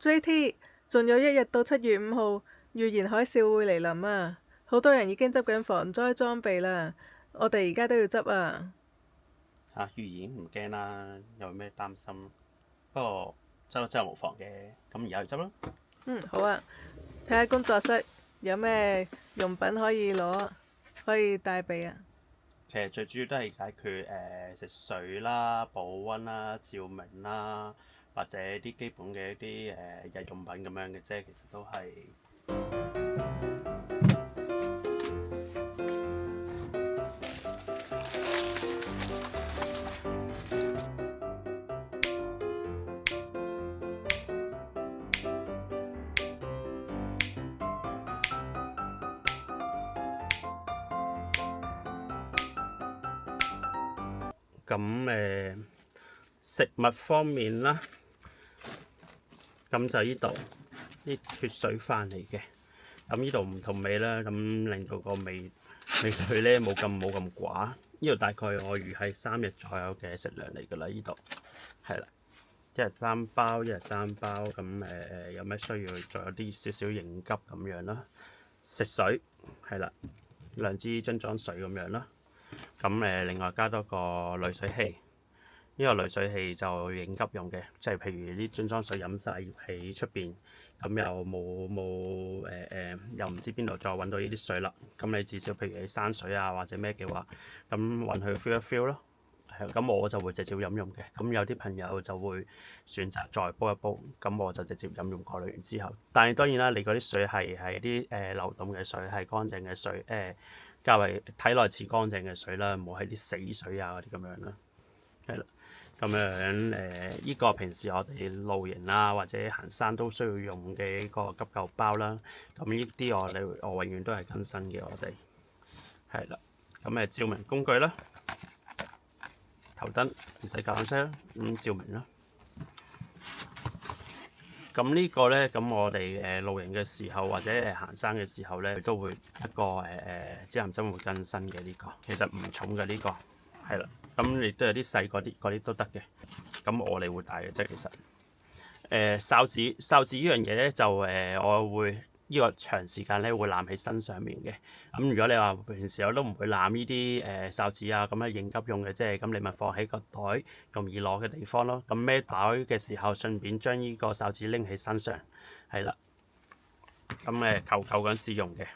JT，仲有一日到7月5號，預言海嘯會嚟臨啊！好多人已經執緊防災裝備啦，我哋而家都要執啊！預言唔驚啦，有咩擔心？不過執真係無妨嘅，咁而家去執啦。好啊，睇下工作室有咩用品可以攞，可以帶備啊！其實最主要都係解決食水啦、保溫啦、照明啦，或者啲基本嘅一啲日用品咁樣嘅啫。其實都係咁食物方面啦，咁就呢度啲血水飯嚟嘅。咁呢度唔同味啦，咁令到個味佢咧冇咁寡。呢度大概我預係3日左右嘅食糧嚟㗎啦，呢度係啦，一日3包，一日3包。咁有咩需要，仲有啲少少應急咁樣啦。食水係啦，2支樽裝水咁樣啦。咁另外加多個濾水器。呢個濾水器就應急用嘅，即係譬如啲樽裝水飲晒喺出邊，咁又又唔知邊度再揾到呢啲水啦。咁你至少譬如你山水啊或者咩嘅話，咁揾佢 fill 一 fill 咯。咁我就會直接飲用嘅。咁有啲朋友就會選擇再煲一煲，咁我就直接飲用過濾完之後。但係當然啦，你嗰啲水係啲流動嘅水，係乾淨嘅水，較為睇落似乾淨嘅水啦，唔好係啲死水啊嗰啲咁樣啦。係啦。咁樣依個平時我哋露營啦或者行山都需要用嘅一個急救包啦。咁呢啲我永遠都係更新嘅，我哋係啦。咁照明工具啦，頭燈唔使較聲啦，咁照明啦。咁呢個咧，咁我哋露營嘅時候或者行山嘅時候咧，都會一個指南針會更新嘅呢個，其實唔重嘅呢個係啦。咁亦都有啲細嗰啲都得嘅，咁我哋會帶嘅啫。其實哨子呢樣嘢咧就我會呢個長時間咧會攬喺身上面嘅。咁如果你話平時我都唔會攬呢啲哨子啊，咁係應急用嘅啫。咁你咪放喺個袋容易攞嘅地方咯。咁孭袋嘅時候順便將呢個哨子拎喺身上，係啦。咁求救嗰陣時用嘅。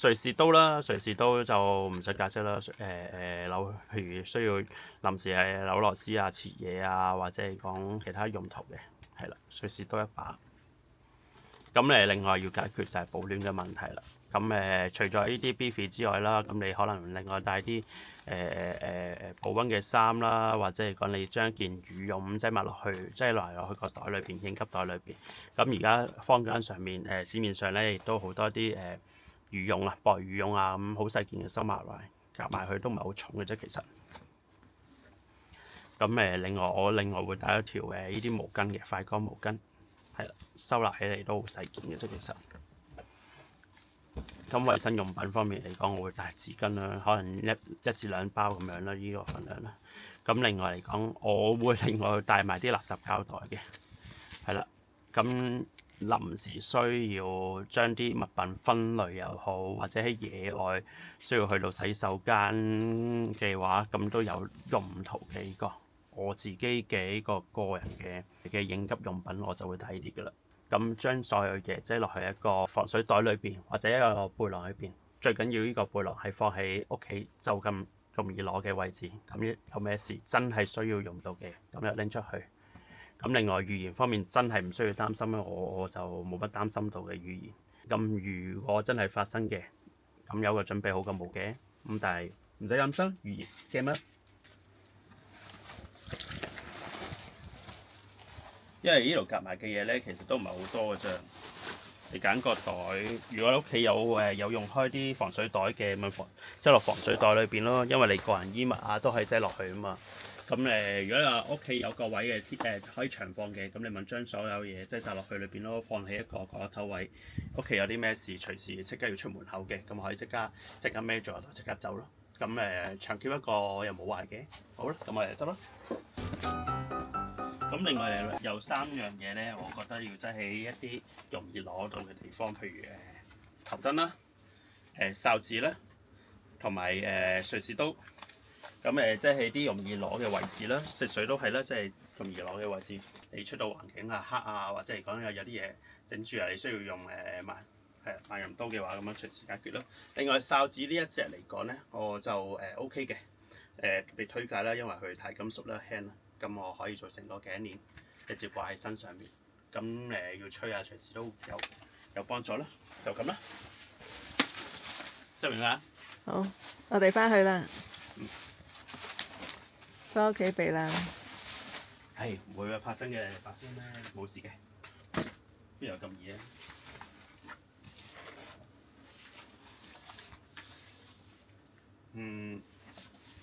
瑞士刀啦，瑞士刀就唔使解釋啦。譬如需要臨時係扭螺絲啊、切嘢啊，或者係講其他用途嘅，係啦，瑞士刀一把。咁另外要解決就係保暖嘅問題啦。咁除咗呢啲 beefy 之外啦，咁你可能另外帶啲保溫嘅衫啦，或者係講你將件羽絨擠埋落去，擠落去個袋裏邊，應急袋裏邊。咁而家坊間上面市面上咧亦都好多啲羽絨啊、薄羽絨啊，咁好細件嘅收埋埋，夾埋佢都唔係好重嘅啫，其實。咁另外會帶一條呢啲毛巾嘅快乾毛巾，係啦，收納起嚟都好細件嘅啫，其實。咁衞生用品方面嚟講，我會帶紙巾啦，可能一至2包咁樣啦，呢個份量啦。咁另外嚟講，我會另外帶埋啲垃圾膠袋嘅，係啦。咁臨時需要將啲物品分類又好，或者喺野外需要去到洗手間嘅話，咁都有用途嘅呢個。我自己嘅呢個個人嘅應急用品，我就會帶呢啲㗎啦。咁將所有嘢擠落去一個防水袋裏邊，或者一個背囊裏邊。最緊要呢個背囊係放喺屋企就咁容易攞嘅位置。咁有咩事真係需要用到嘅，咁就拎出去。咁另外預言方面真係唔需要擔心啦，我就冇乜擔心到嘅預言。咁如果真係發生嘅，咁有個準備好過冇嘅。咁但係唔使擔心，預言驚乜？因為呢度夾埋嘅嘢咧，其實都唔係好多嘅啫。你揀個袋，如果你屋企有用開啲防水袋嘅，咪擠落防水袋裏邊咯。因為你個人衣物啊都可以擠落去啊嘛。咁如果你話屋企有個位嘅可以長放嘅，咁你咪將所有嘢擠晒落去裏邊咯，放喺一個角落頭位。屋企有啲咩事，隨時即刻要出門口嘅，咁可以即刻孭住就即刻走咯。咁長 keep 一個又冇壞嘅。好啦，咁我哋執啦。咁另外有3樣嘢咧，我覺得要擠喺一啲容易攞到嘅地方，譬如頭燈啦、哨子啦，同埋瑞士刀。咁即係啲容易攞嘅位置啦，食水都係啦，即係容易攞嘅位置。你出到環境啊黑啊，或者嚟講有啲嘢整住啊，你需要用萬用刀嘅話，咁樣隨時解決咯。另外哨子呢一隻嚟講咧，我就OK 嘅，特別推介啦，因為佢太金屬啦輕啦，咁我可以做成個頸鏈，直接掛喺身上面。咁要吹啊，隨時都有幫助啦，就咁啦。執完啦。好，我哋翻去啦。翻屋企避啦。係唔會發生嘅，發生咩冇事嘅，邊有咁易啊？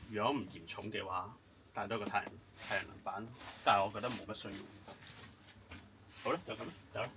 如果唔嚴重嘅話，帶多個太陽能板，但係我覺得冇乜需要。好啦，就咁啦，走啦。